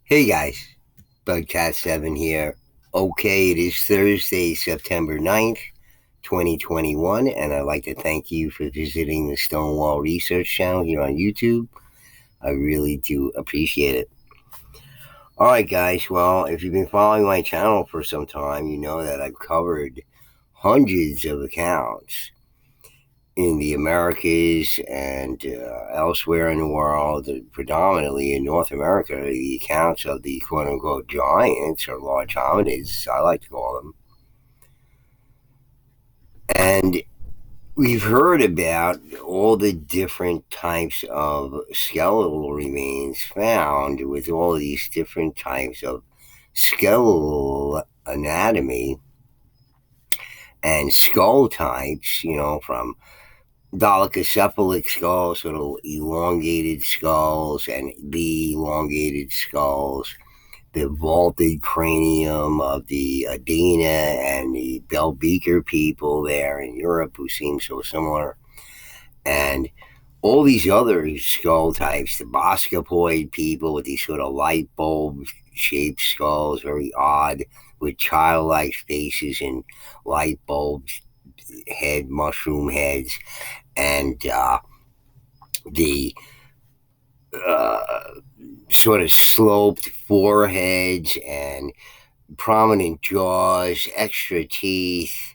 Hey guys, Bugcat7 here. Okay, it is Thursday, September 9th, 2021, and I'd like to thank you for visiting the Stonewall Research channel here on YouTube. I really do appreciate it. Alright, guys, well, if you've been following my channel for some time, you know that I've covered hundreds of accounts in the Americas and elsewhere in the world, predominantly in North America, the accounts of the quote unquote giants or large hominids, I like to call them. And we've heard about all the different types of skeletal remains found with all these different types of skeletal anatomy and skull types, from dolichocephalic skulls, sort of elongated skulls, and the elongated skulls, the vaulted cranium of the Adena and the Belbeaker people there in Europe who seem so similar, and all these other skull types, the Boscopoid people with these sort of light bulb shaped skulls, very odd, with childlike faces and light bulbs, mushroom heads, and the uh, sort of sloped foreheads and prominent jaws, extra teeth,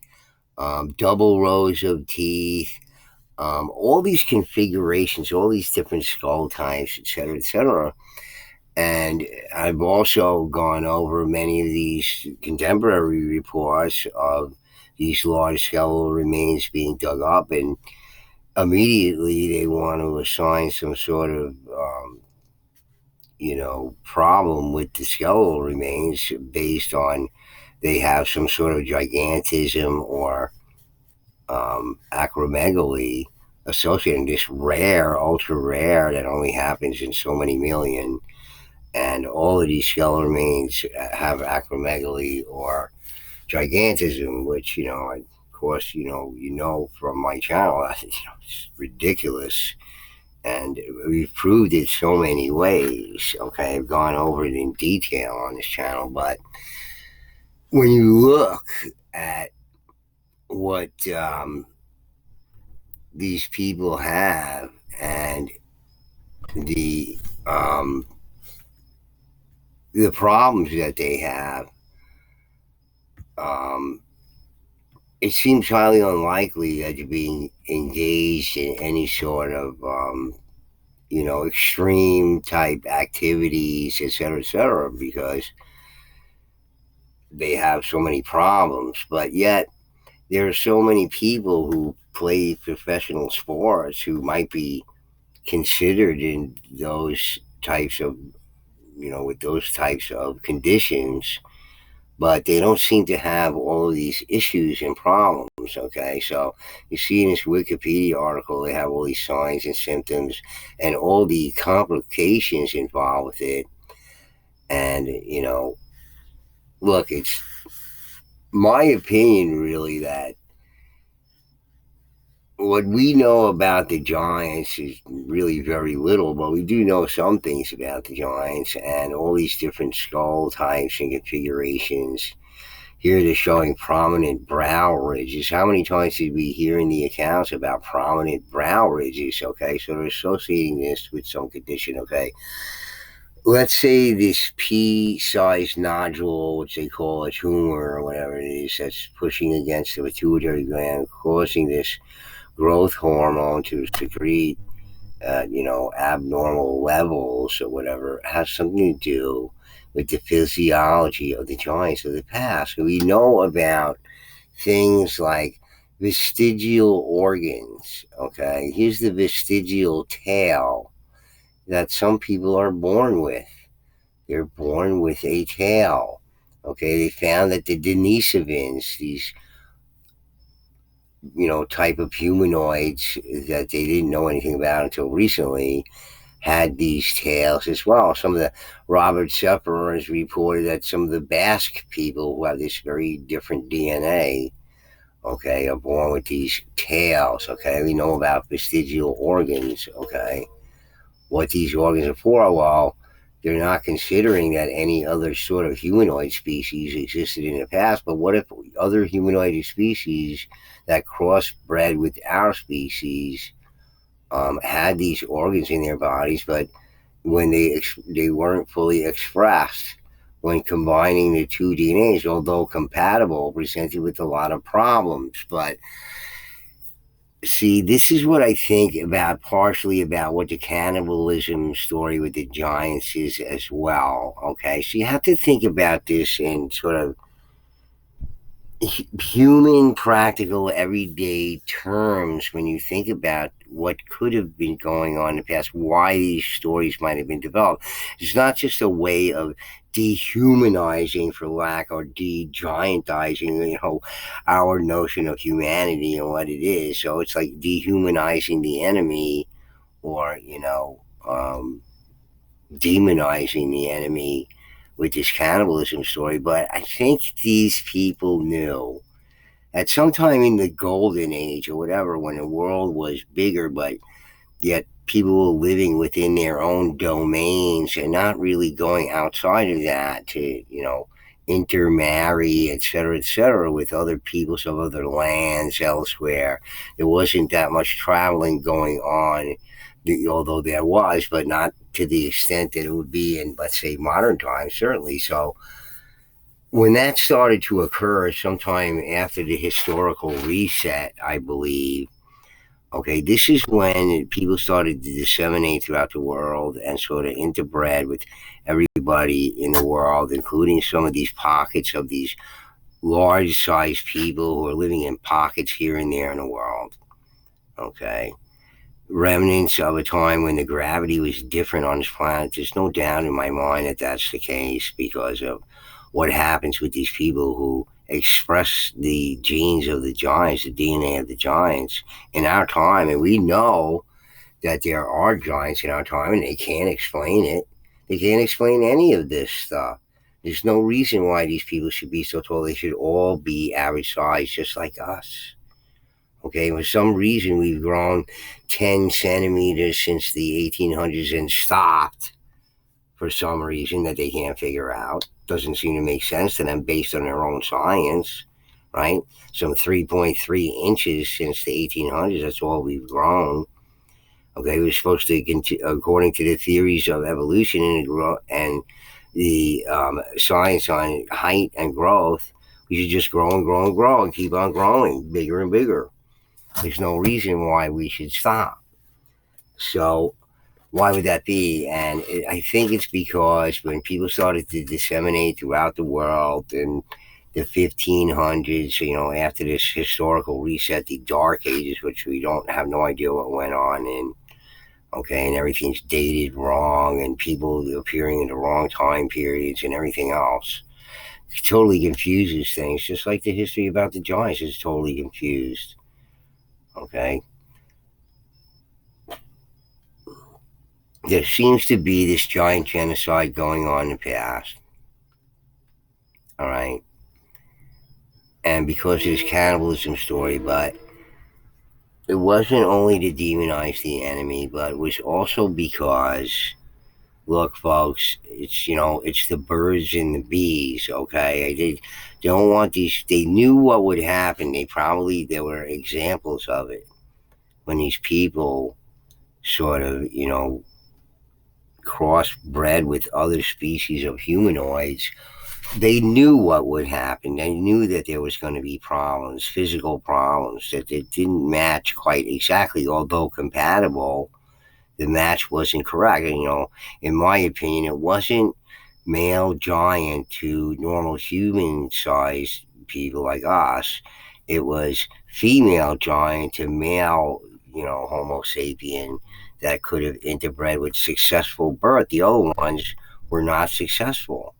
double rows of teeth, all these configurations, all these different skull types, etc., etc. And I've also gone over many of these contemporary reports of these large skeletal remains being dug up, and immediately they want to assign some sort of problem with the skeletal remains based on they have some sort of gigantism or acromegaly associated, this rare, ultra rare, that only happens in so many million. And all of these skeletal remains have acromegaly or gigantism, which, of course, from my channel, it's ridiculous. And we've proved it so many ways. Okay, I've gone over it in detail on this channel, but when you look at what these people have and the um, the problems that they have, um, it seems highly unlikely that you're being engaged in any sort of extreme type activities, et cetera, because they have so many problems. But yet, there are so many people who play professional sports who might be considered in those types of, with those types of conditions, but they don't seem to have all of these issues and problems. Okay, so you see in this Wikipedia article, they have all these signs and symptoms and all the complications involved with it. And, look, it's my opinion really that what we know about the Giants is really very little, but we do know some things about the Giants and all these different skull types and configurations. Here they're showing prominent brow ridges. How many times did we hear in the accounts about prominent brow ridges? Okay, so they're associating this with some condition. Okay, let's say this pea-sized nodule, which they call a tumor or whatever it is, that's pushing against the pituitary gland, causing this growth hormone to secrete abnormal levels or whatever, has something to do with the physiology of the giants of the past. So we know about things like vestigial organs. Okay, here's the vestigial tail that some people are born with. They're born with a tail. Okay, they found that the Denisovans, these type of humanoids that they didn't know anything about until recently, had these tails as well. Some of the Robert Seppers reported that some of the Basque people who have this very different DNA, okay, are born with these tails. Okay, we know about vestigial organs. Okay, what these organs are for? Well, They're not considering that any other sort of humanoid species existed in the past. But what if other humanoid species that crossbred with our species had these organs in their bodies, but when they weren't fully expressed when combining the two DNAs, although compatible, presented with a lot of problems. But see, this is what I think about partially about what the cannibalism story with the giants is as well. Okay, so you have to think about this in sort of human, practical, everyday terms when you think about what could have been going on in the past, why these stories might have been developed. It's not just a way of dehumanizing, for lack, or de-giantizing, our notion of humanity and what it is. So it's like dehumanizing the enemy, or demonizing the enemy with this cannibalism story. But I think these people knew at some time in the golden age or whatever, when the world was bigger, but yet people were living within their own domains and not really going outside of that to, intermarry, et cetera, with other peoples of other lands elsewhere. There wasn't that much traveling going on, although there was, but not to the extent that it would be in, let's say, modern times, certainly. So when that started to occur sometime after the historical reset, I believe, okay, this is when people started to disseminate throughout the world and sort of interbred with everybody in the world, including some of these pockets of these large sized people who are living in pockets here and there in the world. Okay. Remnants of a time when the gravity was different on this planet. There's no doubt in my mind that that's the case because of what happens with these people who express the genes of the giants, the DNA of the giants in our time. And we know that there are giants in our time and they can't explain it. They can't explain any of this stuff. There's no reason why these people should be so tall. They should all be average size, just like us. Okay, for some reason we've grown 10 centimeters since the 1800s and stopped for some reason that they can't figure out. Doesn't seem to make sense to them based on their own science, right? Some 3.3 inches since the 1800s, that's all we've grown. Okay, we're supposed to continue, according to the theories of evolution and the science on height and growth, we should just grow and grow and grow and keep on growing bigger and bigger. There's no reason why we should stop. So why would that be? And I think it's because when people started to disseminate throughout the world in the 1500s, after this historical reset, the Dark Ages, which we don't have no idea what went on in, okay, and everything's dated wrong, and people appearing in the wrong time periods and everything else. It totally confuses things, just like the history about the Giants is totally confused. Okay, there seems to be this giant genocide going on in the past. All right, and because of this cannibalism story, but it wasn't only to demonize the enemy, but it was also because, look, folks, it's the birds and the bees. Okay, they don't want these. They knew what would happen. There were examples of it when these people sort of crossbred with other species of humanoids. They knew what would happen. They knew that there was going to be problems, physical problems, that it didn't match quite exactly, although compatible. The match wasn't correct. And, in my opinion, it wasn't male giant to normal human sized people like us. It was female giant to male, Homo sapien that could have interbred with successful birth. The other ones were not successful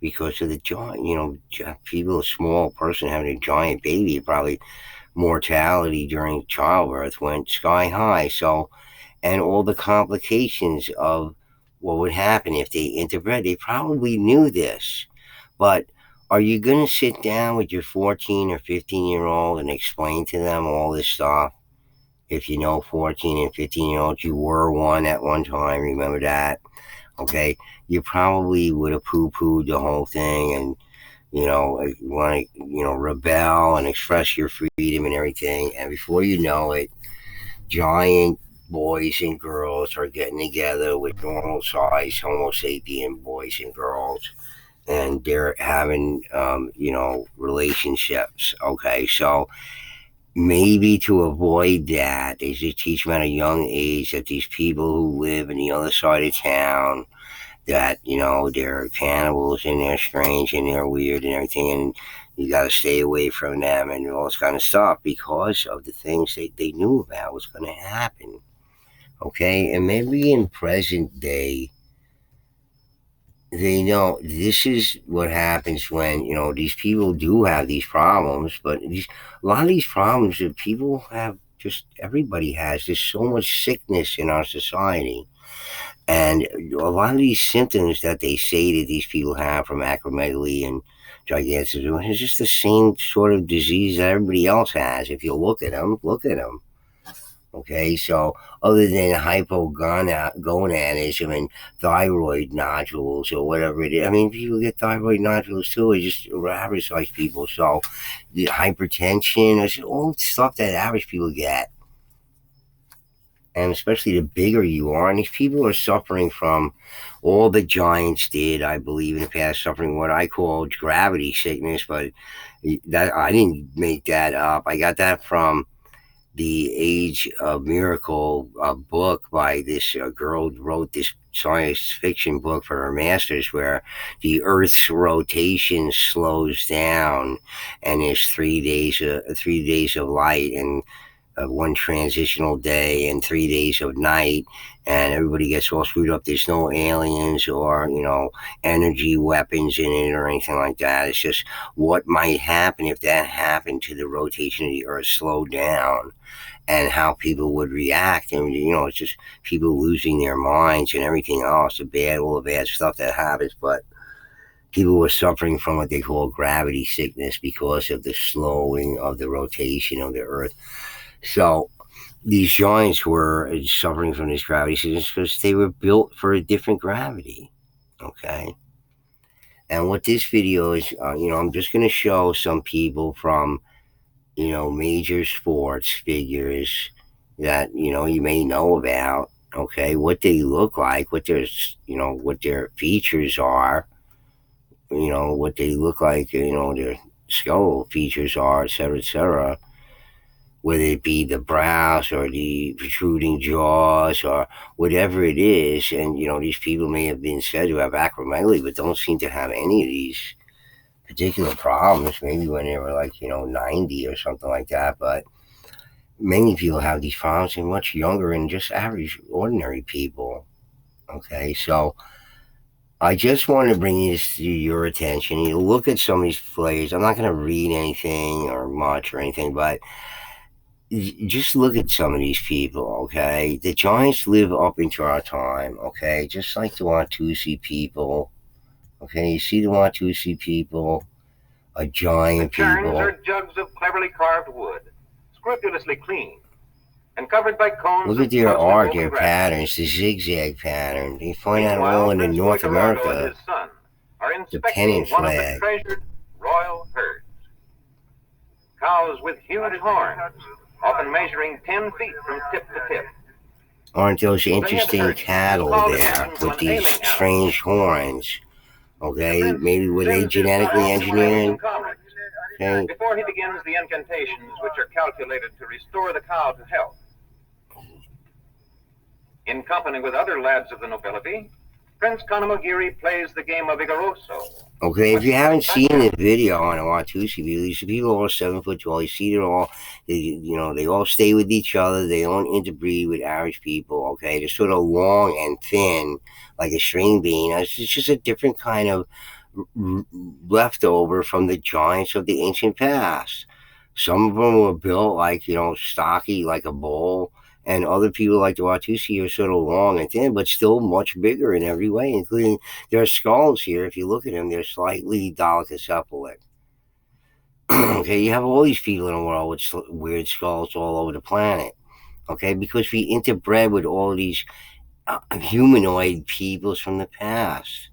because of the giant, people, a small person having a giant baby, probably mortality during childbirth went sky high. So, and all the complications of what would happen if they interbred, they probably knew this. But are you going to sit down with your 14 or 15-year-old and explain to them all this stuff? If 14 and 15-year-olds, you were one at one time, remember that? okay, you probably would have poo-pooed the whole thing and want to rebel and express your freedom and everything. And before you know it, giant boys and girls are getting together with normal size Homo sapien boys and girls, and they're having relationships. Okay, so maybe to avoid that, they should teach them at a young age that these people who live in the other side of town, that they're cannibals and they're strange and they're weird and everything, and you got to stay away from them and all this kind of stuff because of the things they knew about was going to happen. Okay, and maybe in present day they know this is what happens when these people do have these problems, but a lot of these problems that people have, just everybody has, there's so much sickness in our society. And a lot of these symptoms that they say that these people have from acromegaly and gigantism is just the same sort of disease that everybody else has. If you look at them. Okay, so other than hypogonadism and thyroid nodules or whatever it is, I mean, people get thyroid nodules too. It's just average size people. So the hypertension, it's all stuff that average people get, and especially the bigger you are. And these people are suffering from, all the giants did, I believe, in the past, suffering what I call gravity sickness. But that I didn't make that up. I got that from the Age of Miracle book by this girl who wrote this science fiction book for her master's, where the Earth's rotation slows down, and there's 3 days of light, and one transitional day and 3 days of night, and everybody gets all screwed up. There's no aliens or energy weapons in it or anything like that. It's just what might happen if that happened to the rotation of the Earth slowed down, and how people would react. And it's just people losing their minds and everything else, all the bad stuff that happens. But people were suffering from what they call gravity sickness because of the slowing of the rotation of the Earth. So these giants were suffering from this gravity sickness because they were built for a different gravity. Okay. And what this video is, I'm just going to show some people from, major sports figures that, you may know about. Okay. What they look like, what their features are, what they look like, their skeletal features are, etc., etc., whether it be the brows or the protruding jaws or whatever it is. And, these people may have been said to have acromegaly, but don't seem to have any of these particular problems, maybe when they were like, 90 or something like that. But many people have these problems and much younger than just average, ordinary people. Okay, so I just wanted to bring this to your attention. You look at some of these players. I'm not going to read anything or much or anything, but just look at some of these people, okay? The Giants live up into our time, okay? Just like the Watusi people, okay? You see the Watusi people, a giant The churns people. are jugs of cleverly carved wood, scrupulously clean, and covered by cones Look of at their closely art, woven their grass. patterns, the zigzag pattern. You find that Meanwhile, all in Prince North Boicorago and America, his son are the pennant inspecting one of the flag. treasured royal herds. Cows with huge horns, often measuring 10 feet from tip to tip. Aren't those interesting cattle there with these strange horns? Okay, maybe were they genetically engineered? Okay. Before he begins the incantations which are calculated to restore the cow to health. In company with other lads of the nobility, Prince Kanamogiri plays the game of Igoroso. Okay, if you haven't seen the video on the Watusi video, these people are all 7 foot tall. You see, they all stay with each other. They don't interbreed with average people. Okay, they're sort of long and thin, like a string bean. It's just a different kind of leftover from the giants of the ancient past. Some of them were built like, stocky, like a bull, and other people like the Watusi are sort of long and thin, but still much bigger in every way, including their skulls here. If you look at them, they're slightly dolichocephalic. Okay, you have all these people in the world with weird skulls all over the planet. Okay, because we interbred with all these humanoid peoples from the past.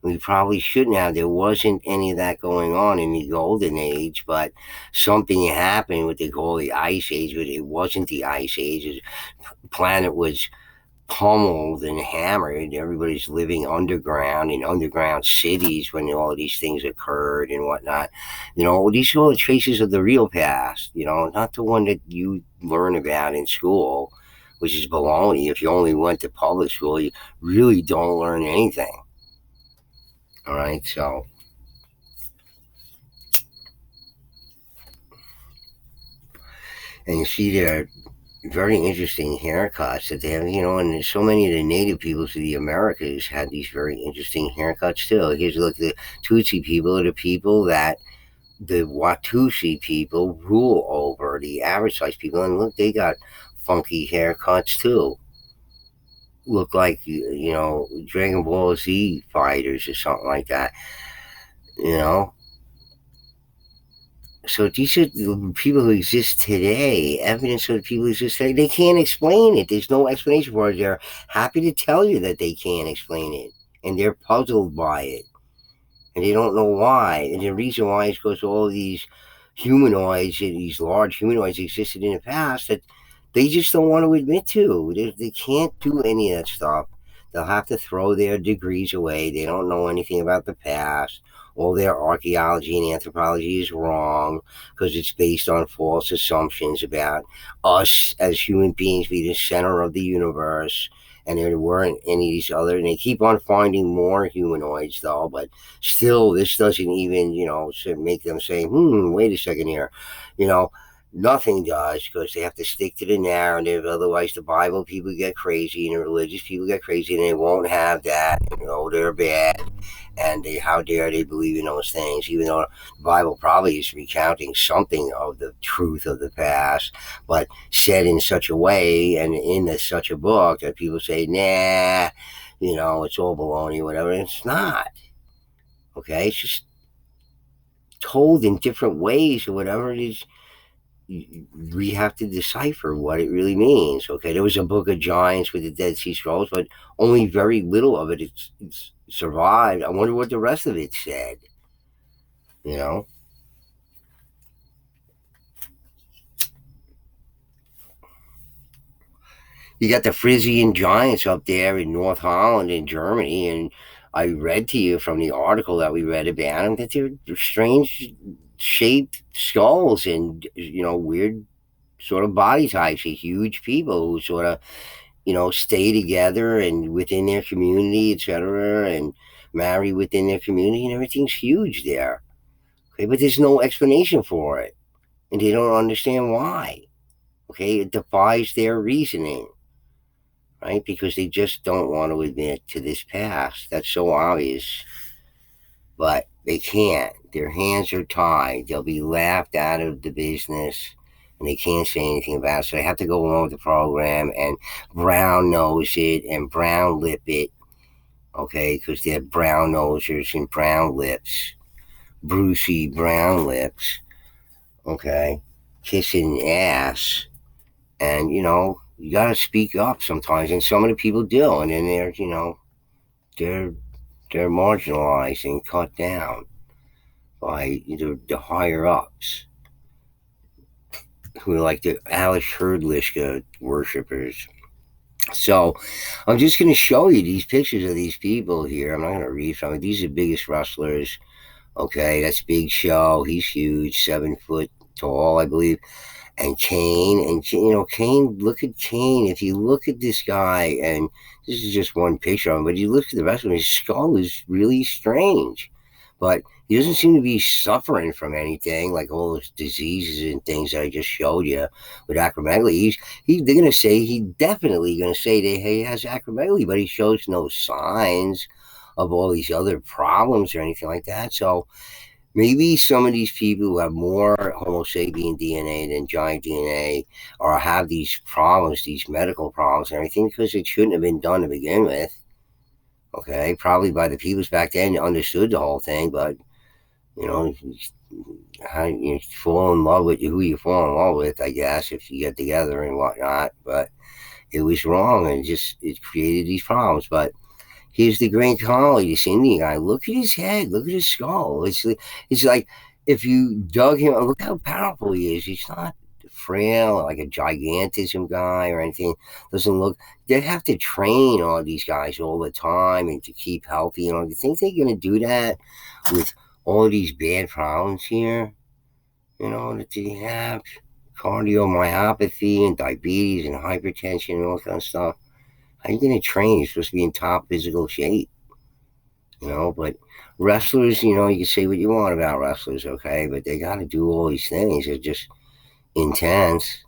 We probably shouldn't have. There wasn't any of that going on in the golden age, but something happened, what they call the ice age, but it wasn't the ice age. The planet was pummeled and hammered. Everybody's living underground in underground cities when all these things occurred and whatnot. These are all the traces of the real past, not the one that you learn about in school, which is baloney. If you only went to public school, you really don't learn anything. All right, so. And you see there very interesting haircuts that they have, and so many of the native peoples of the Americas had these very interesting haircuts too. Here's look, the Tutsi people are the people that the Watusi people rule over, the average size people, and look, they got funky haircuts too. Look like Dragon Ball Z fighters or something like that. You know, So these are the people who exist today, evidence of the people who exist today. They can't explain it. There's no explanation for it. They're happy to tell you that they can't explain it. And they're puzzled by it. And they don't know why. And the reason why is because all these humanoids, these large humanoids existed in the past that they just don't want to admit to. They can't do any of that stuff. They'll have to throw their degrees away. They don't know anything about the past. All their archaeology and anthropology is wrong because it's based on false assumptions about us as human beings being the center of the universe. And there weren't any of these other, and they keep on finding more humanoids though, but still, this doesn't even, make them say, wait a second here. You know, Nothing does because they have to stick to the narrative. Otherwise, the Bible people get crazy and the religious people get crazy and they won't have that. They're bad. And how dare they believe in those things, even though the Bible probably is recounting something of the truth of the past, but said in such a way and in such a book that people say, nah, it's all baloney, whatever. And it's not. Okay, it's just told in different ways or whatever it is. We have to decipher what it really means. Okay, there was a book of giants with the Dead Sea Scrolls, but only very little of it's survived. I wonder what the rest of it said. You know, you got the Frisian giants up there in North Holland in Germany, and I read to you from the article that we read about them that they're strange shaped skulls and weird sort of body types. Huge people who sort of stay together and within their community, etc., and marry within their community, and everything's huge there. Okay, but there's no explanation for it, and they don't understand why. Okay, it defies their reasoning, right? Because they just don't want to admit to this past. That's so obvious, but they can't. Their hands are tied. They'll be laughed out of the business and they can't say anything about it. So they have to go along with the program and brown nose it and brown lip it, okay? Because they're brown nosers and brown lips, Brucey brown lips, okay? Kissing ass. And, you got to speak up sometimes. And some of the people do. And then they're, they're marginalized and cut down by the higher ups who are like the Alice Herdliska worshippers. So I'm just going to show you these pictures of these people here. I'm not going to read from it. These are the biggest wrestlers. Okay, that's Big Show. He's huge, 7 foot tall, I believe. And Kane, and Kane. Look at Kane. If you look at this guy, and this is just one picture of him, but you look at the rest of him, his skull is really strange. But he doesn't seem to be suffering from anything like all those diseases and things that I just showed you with acromegaly. They're gonna say he definitely gonna say that he has acromegaly, but he shows no signs of all these other problems or anything like that. So maybe some of these people who have more Homo sapien DNA than giant DNA or have these problems, these medical problems and everything, because it shouldn't have been done to begin with. Okay, probably by the peoples back then understood the whole thing, but you know, how you fall in love with who you fall in love with, I guess, if you get together and whatnot. But it was wrong, and it created these problems. But here's the great quality, this Indian guy. Look at his head. Look at his skull. It's like if you dug him, look how powerful he is. He's not frail like a gigantism guy or anything. Doesn't look. They have to train all these guys all the time and to keep healthy. Do you think they're going to do that with all of these bad problems here? That they have cardiomyopathy and diabetes and hypertension and all that kind of stuff. How are you going to train? You're supposed to be in top physical shape, but wrestlers, you can say what you want about wrestlers, okay, but they got to do all these things. They're just intense,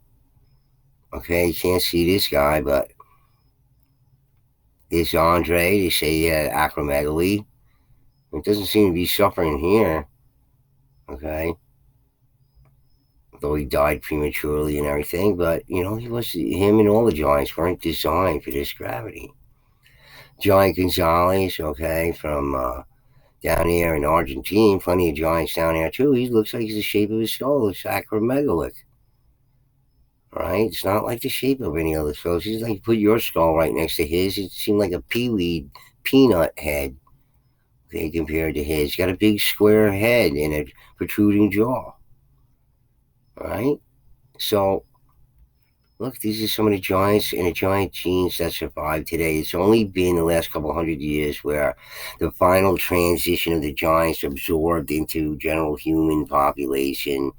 okay. You can't see this guy, but this Andre, they say he had acromegaly. It doesn't seem to be suffering here, okay, though he died prematurely and everything, but him and all the giants weren't designed for this gravity. Giant Gonzalez, okay, from down there in Argentina, plenty of giants down there too. He looks like the shape of his skull looks acromegalic. Right? It's not like the shape of any other skull. It's like you put your skull right next to his. It seemed like a peaweed peanut head. Okay, compared to his. He's got a big square head and a protruding jaw. Right? So look, these are some of the giants and the giant genes that survive today. It's only been the last couple hundred years where the final transition of the giants absorbed into general human population.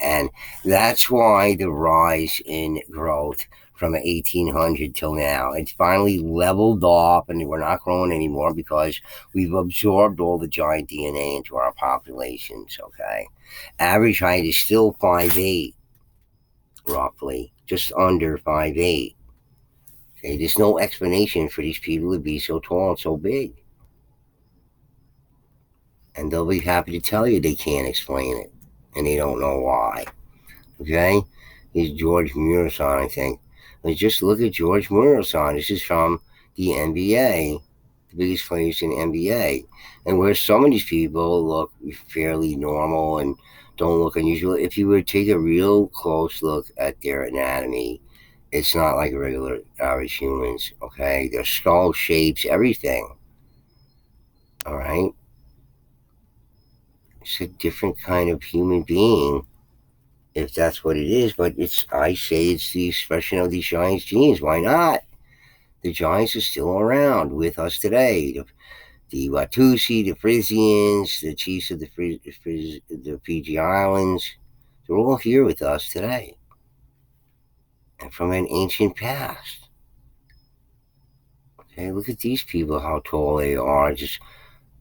And that's why the rise in growth from 1800 till now, it's finally leveled off and we're not growing anymore because we've absorbed all the giant DNA into our populations, okay? Average height is still 5'8", roughly, just under 5'8". Okay, there's no explanation for these people to be so tall and so big. And they'll be happy to tell you they can't explain it. And they don't know why. Okay? He's George Murasan, I think. Let's just look at George Murasan. This is from the NBA, the biggest players in the NBA. And where some of these people look fairly normal and don't look unusual, if you were to take a real close look at their anatomy, it's not like regular average humans, okay? Their skull shapes, everything, all right? It's a different kind of human being, if that's what it is, but I say it's the expression of these Giants genes. Why not? The Giants are still around with us today. The Watusi, the Frisians, the chiefs of the Fiji Islands, they're all here with us today. And from an ancient past. Okay, look at these people, how tall they are. Just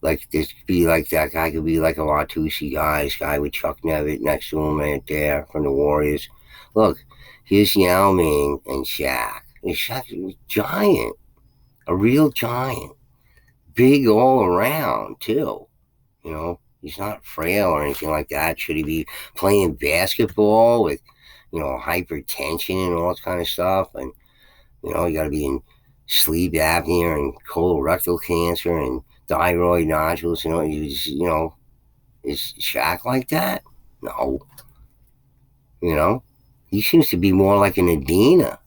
like this be like that guy could be like a Watusi guy, this guy with Chuck Nevitt next to him right there from the Warriors. Look, here's Yao Ming and Shaq. And Shaq's a giant, a real giant. Big all around, too. He's not frail or anything like that. Should he be playing basketball with, hypertension and all that kind of stuff? And, you got to be in sleep apnea and colorectal cancer and thyroid nodules. Is Shaq like that? No. You know, he seems to be more like an Adina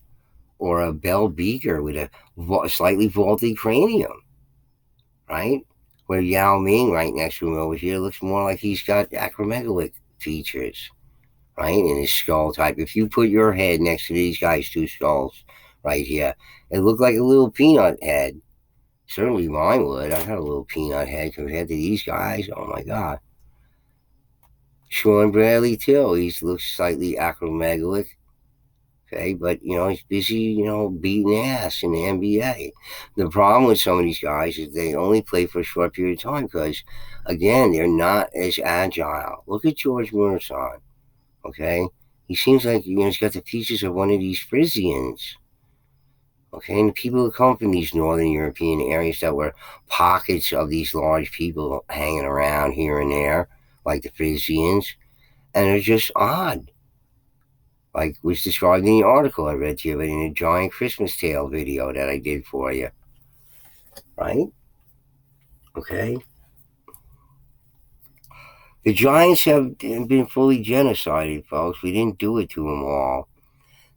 or a Bell Beaker with a slightly vaulted cranium, right? Where Yao Ming right next to him over here looks more like he's got acromegalic features, right? In his skull type. If you put your head next to these guys' two skulls right here, it looked like a little peanut head. Certainly mine would. I got a little peanut head compared to these guys. Oh my God. Sean Bradley too. He looks slightly acromegalic. Okay, but he's busy, beating ass in the NBA. The problem with some of these guys is they only play for a short period of time because, again, they're not as agile. Look at George Murasan. Okay, he seems like he's got the features of one of these Frisians. Okay, and the people who come from these northern European areas that were pockets of these large people hanging around here and there, like the Frisians, and they're just odd. Like was described in the article I read to you, but in a giant Christmas tale video that I did for you. Right? Okay. The giants have been fully genocided, folks. We didn't do it to them all.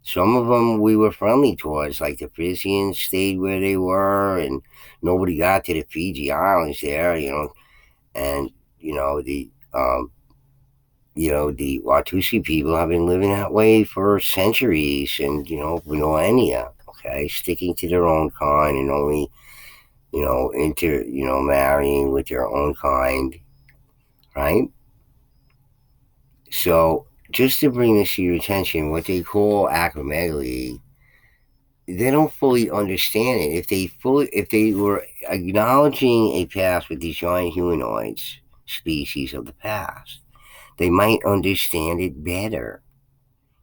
Some of them we were friendly towards, like the Frisians stayed where they were, and nobody got to the Fiji Islands there, and you know the the Watusi people have been living that way for centuries and millennia. Okay, sticking to their own kind and only marrying with their own kind, right? So just to bring this to your attention, what they call acromegaly, they don't fully understand it. If they were acknowledging a past with these giant humanoids species of the past, they might understand it better.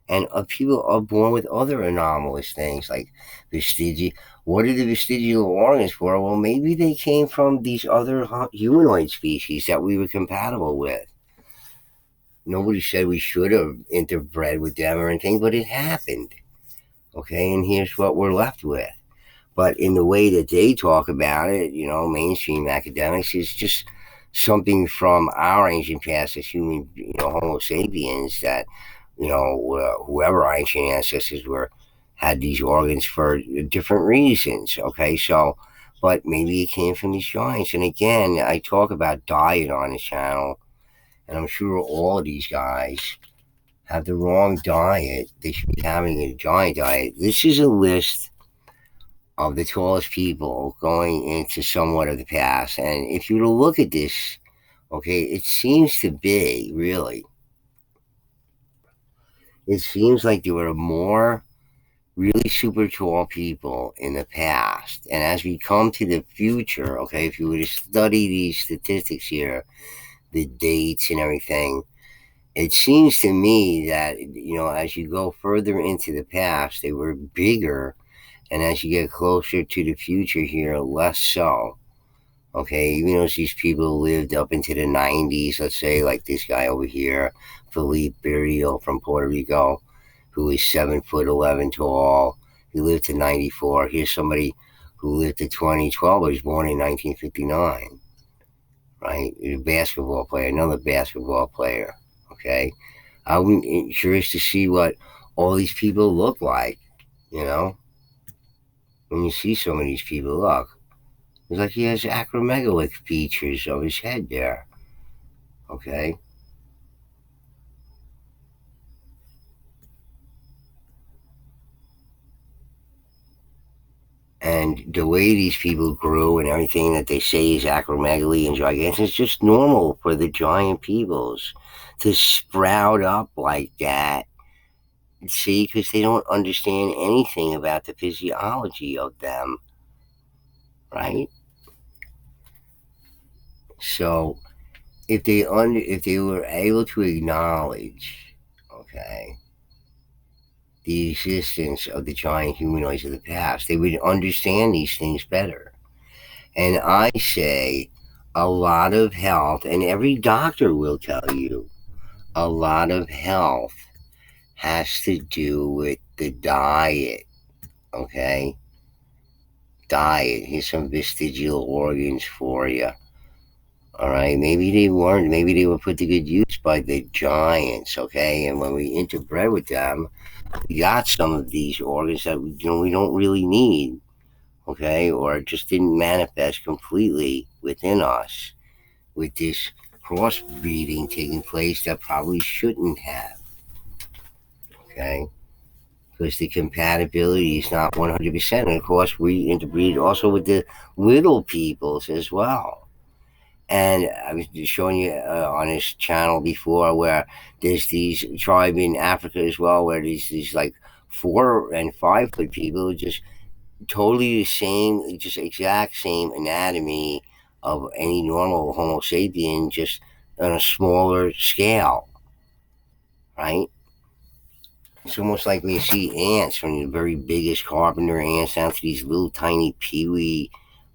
And people are born with other anomalous things like vestigial. What are the vestigial organs for? Well, maybe they came from these other humanoid species that we were compatible with. Nobody said we should have interbred with them or anything, but it happened. Okay, and here's what we're left with. But in the way that they talk about it, mainstream academics, is just something from our ancient past as human, Homo sapiens, that whoever our ancient ancestors were had these organs for different reasons. Okay, so but maybe it came from these giants. And again, I talk about diet on this channel, and I'm sure all of these guys have the wrong diet. They should be having a giant diet. This is a list of the tallest people going into somewhat of the past. And if you were to look at this, okay, it seems like there were more really super tall people in the past. And as we come to the future, okay, if you were to study these statistics here, the dates and everything, it seems to me that, as you go further into the past, they were bigger. And as you get closer to the future here, less so. Okay, even though these people lived up into the 90s, let's say, like this guy over here, Felipe Burial from Puerto Rico, who is 7 foot 11 tall. He lived to 94. Here's somebody who lived to 2012, but was born in 1959, right? A basketball player, another basketball player. Okay, I'm curious to see what all these people look like, you know, when you see some of these people. Look, it's like he has acromegalic features of his head there. Okay, and the way these people grew and everything that they say is acromegaly and gigantic, it's just normal for the giant peoples to sprout up like that. See, because they don't understand anything about the physiology of them, right? So if they were able to acknowledge, okay, the existence of the giant humanoids of the past, they would understand these things better. And I say a lot of health, and every doctor will tell you, a lot of health has to do with the diet, okay? Diet. Here's some vestigial organs for you. All right, maybe they weren't. Maybe they were put to good use by the giants. Okay, and when we interbred with them, we got some of these organs that we don't really need. Okay, or it just didn't manifest completely within us with this crossbreeding taking place that probably shouldn't have. Okay, because the compatibility is not 100%. And of course, we interbreed also with the little peoples as well. And I was showing you on this channel before where there's these tribe in Africa as well, where these like 4 and 5 foot people, just totally the same, just exact same anatomy of any normal Homo sapien, just on a smaller scale, right? It's almost like when you see ants, from the very biggest carpenter ants down to these little tiny peewee,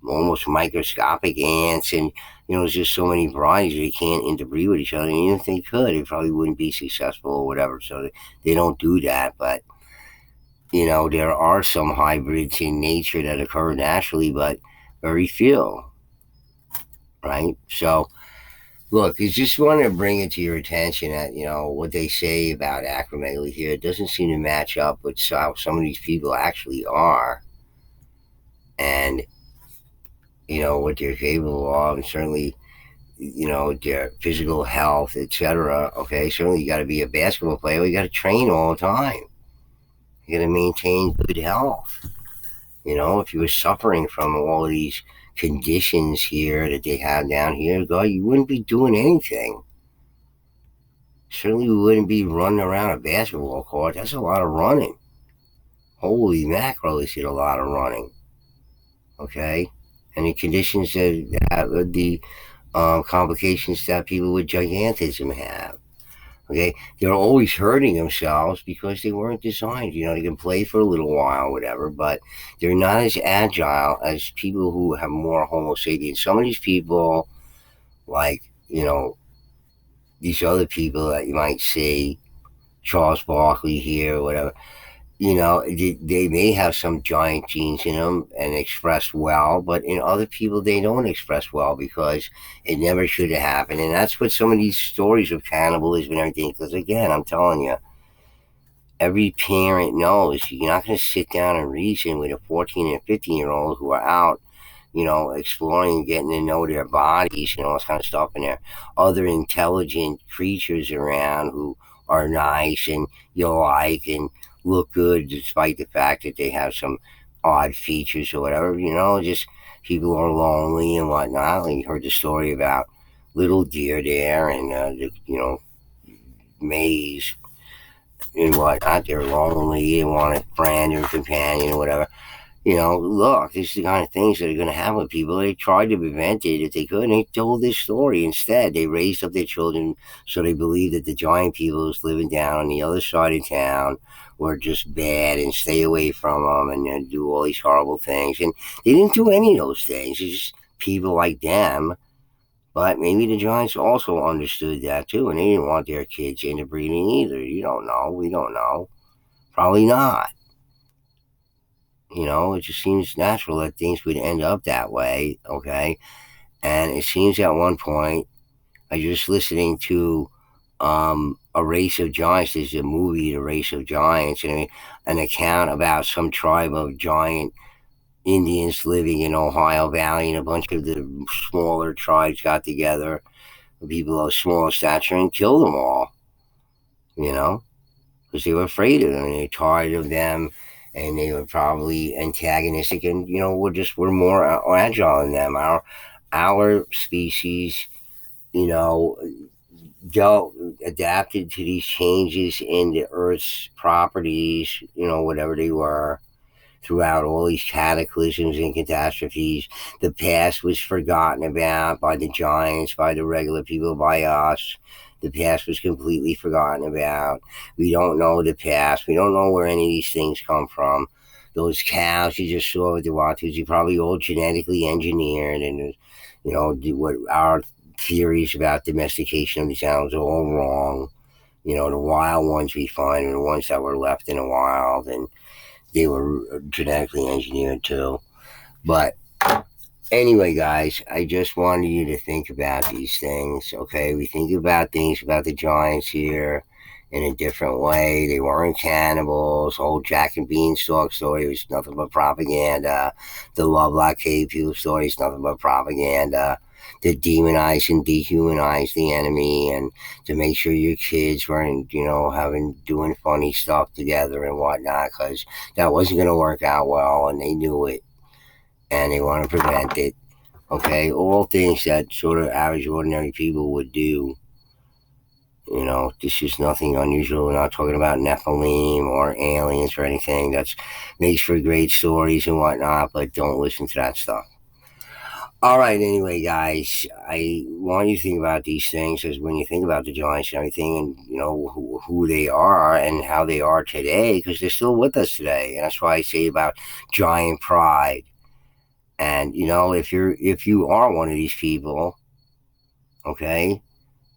almost microscopic ants, and there's just so many varieties they can't interbreed with each other. And even if they could, it probably wouldn't be successful or whatever. So they don't do that. But there are some hybrids in nature that occur naturally, but very few, right? So Look, I just want to bring it to your attention that, what they say about acromegaly here, it doesn't seem to match up with how some of these people actually are, and, what they're capable of, and certainly, their physical health, etc. Okay, certainly you got to be a basketball player. You got to train all the time. You got to maintain good health. If you were suffering from all of these conditions here that they have down here, God, you wouldn't be doing anything. Certainly, we wouldn't be running around a basketball court. That's a lot of running. Holy mackerel, is it a lot of running? Okay, and the conditions that the complications that people with gigantism have. Okay, they're always hurting themselves because they weren't designed. They can play for a little while, whatever, but they're not as agile as people who have more Homo sapiens. Some of these people, like these other people that you might see, Charles Barkley here, or whatever. They may have some giant genes in them and express well, but in other people they don't express well because it never should have happened. And that's what some of these stories of cannibalism and everything. Because again, I'm telling you, every parent knows you're not going to sit down and reason with a 14 and 15-year-old who are out, exploring, getting to know their bodies and all this kind of stuff. And there are other intelligent creatures around who are nice and you like and look good despite the fact that they have some odd features or whatever. Just people are lonely and whatnot. And you heard the story about little deer there and the maze and whatnot. They're lonely and want a friend or a companion or whatever. Look, this is the kind of things that are going to happen with people. They tried to prevent it if they could, and they told this story instead. They raised up their children so they believed that the giant peoples living down on the other side of town were just bad and stay away from them and do all these horrible things. And they didn't do any of those things. It's just people like them. But maybe the Giants also understood that too, and they didn't want their kids interbreeding either. You don't know. We don't know. Probably not. It just seems natural that things would end up that way. Okay. And it seems at one point, I was just listening to A Race of Giants. There's a movie, The Race of Giants, and an account about some tribe of giant Indians living in Ohio Valley, and a bunch of the smaller tribes got together, people of smaller stature, and killed them all, you know, because they were afraid of them and they tired of them and they were probably antagonistic and we're more agile than them. Our species, you know, dealt adapted to these changes in the Earth's properties, whatever they were, throughout all these cataclysms and catastrophes. The past was forgotten about by the giants, by the regular people, by us. The past was completely forgotten about. We don't know the past. We don't know where any of these things come from. Those cows you just saw with the Watus, you probably all genetically engineered, and what our theories about domestication of these animals are all wrong. The wild ones we find are the ones that were left in the wild, and they were genetically engineered too. But anyway, guys, I just wanted you to think about these things. Okay, we think about things about the giants here in a different way. They weren't cannibals. The whole Jack and Beanstalk story was nothing but propaganda. The Lovelock Cave People story is nothing but propaganda. To demonize and dehumanize the enemy, and to make sure your kids weren't, having doing funny stuff together and whatnot, because that wasn't going to work out well, and they knew it, and they want to prevent it. Okay, all things that sort of average, ordinary people would do. This is nothing unusual. We're not talking about Nephilim or aliens or anything. That's makes for great stories and whatnot, but don't listen to that stuff. All right, anyway, guys, I want you to think about these things as when you think about the Giants and everything, and who they are and how they are today, because they're still with us today, and that's why I say about giant pride. And if you are one of these people, okay,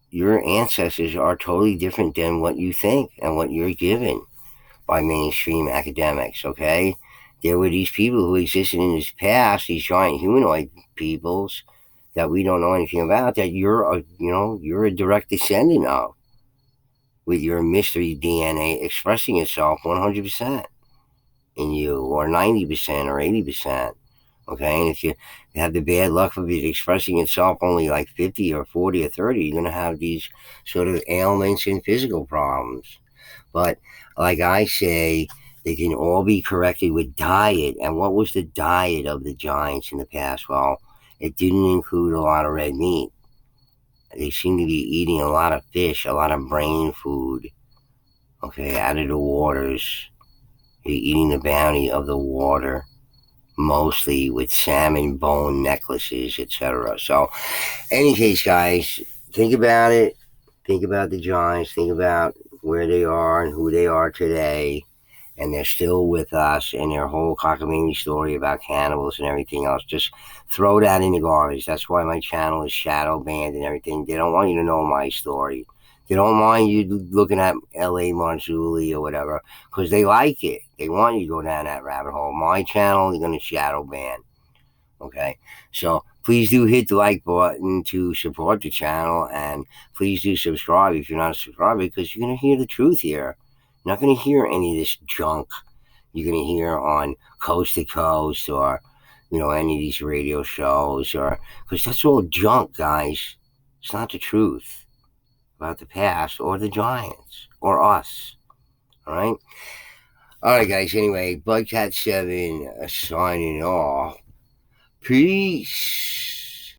your ancestors are totally different than what you think and what you're given by mainstream academics. Okay, there were these people who existed in this past, these giant humanoid peoples that we don't know anything about, that you're a direct descendant of, with your mystery DNA expressing itself 100% in you, or 90% or 80%. Okay, and if you have the bad luck of it expressing itself only like 50 or 40 or 30, you're going to have these sort of ailments and physical problems. But like I say, they can all be corrected with diet. And what was the diet of the giants in the past? Well, it didn't include a lot of red meat. They seem to be eating a lot of fish, a lot of brain food, okay, out of the waters. They're eating the bounty of the water, mostly with salmon bone necklaces, etc. So, any case, guys, think about it. Think about the Giants. Think about where they are and who they are today. And they're still with us, and their whole cockamamie story about cannibals and everything else. Just throw that in the garbage. That's why my channel is shadow banned and everything. They don't want you to know my story. They don't mind you looking at L.A. Marzulli or whatever, because they like it. They want you to go down that rabbit hole. My channel, they're going to shadow ban. Okay, so please do hit the like button to support the channel, and please do subscribe if you're not a subscriber, because you're going to hear the truth here. You're not going to hear any of this junk you're going to hear on Coast to Coast, or any of these radio shows, or because that's all junk, guys. It's not the truth about the past or the Giants or us. All right, guys. Anyway, Bugcat7 signing off. Peace.